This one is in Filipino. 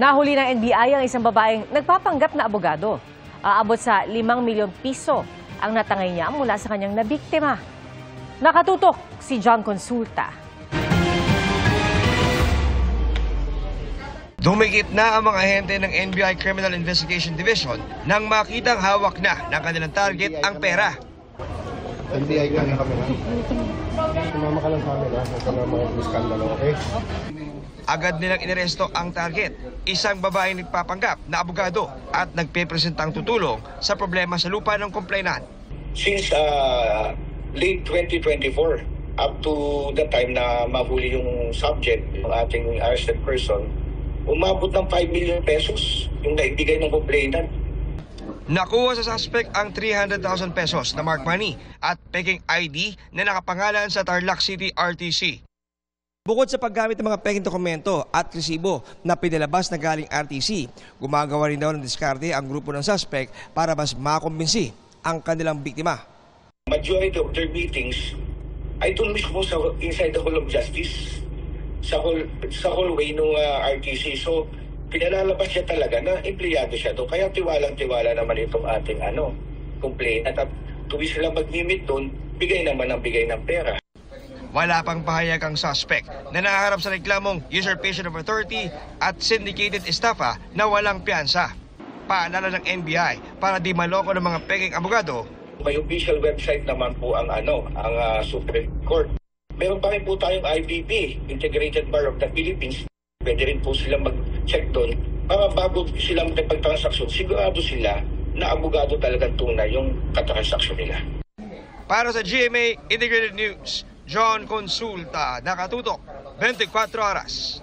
Nahuli ng NBI ang isang babaeng nagpapanggap na abogado. Aabot sa 5 milyong piso ang natangay niya mula sa kanyang nabiktima. Nakatutok si John Consulta. Dumikit na ang mga ahente ng NBI Criminal Investigation Division nang makitang hawak na ng kanilang target ang pera. NBI ka na kami na. Sumama ka lang sa amin ha. Huwag ka na mga iskandalo, okay? Agad nilang inaresto ang target, isang babaeng nagpapanggap na abogado at nagpepresentang tutulong sa problema sa lupa ng complainant. Since late 2024, up to the time na mahuli yung subject, yung ating arrested person, umabot ng 5 million pesos yung naibigay ng complainant. Nakuha sa suspect ang 300,000 pesos na mark money at peking ID na nakapangalan sa Tarlac City RTC. Bukod sa paggamit ng mga peking dokumento at resibo na pinalabas na galing RTC, gumagawa rin daw ng diskarte ang grupo ng suspect para mas makumbinsi ang kanilang biktima. Majority of their meetings ay doon mismo sa inside the Hall of Justice, sa hallway ng RTC. So, pinalalabas siya talaga na empleyado siya doon. Kaya tiwalang-tiwala naman itong ating complainant. At tuwi sila mag-limit doon, bigay naman ng pera. Wala pang pahayag ang suspect na nahaharap sa reklamong usurpation of authority at syndicated estafa na walang piyansa. Paalala ng NBI para di maloko ng mga peking abogado. May official website naman po ang Supreme Court. Meron pa rin po tayong IBP, Integrated Bar of the Philippines. Pwede rin po sila mag-check doon para bago sila magpagtransaksyon, sigurado sila na abogado talagang tunay yung katransaksyon nila. Para sa GMA Integrated News, John Consulta, nakatutok 24 oras.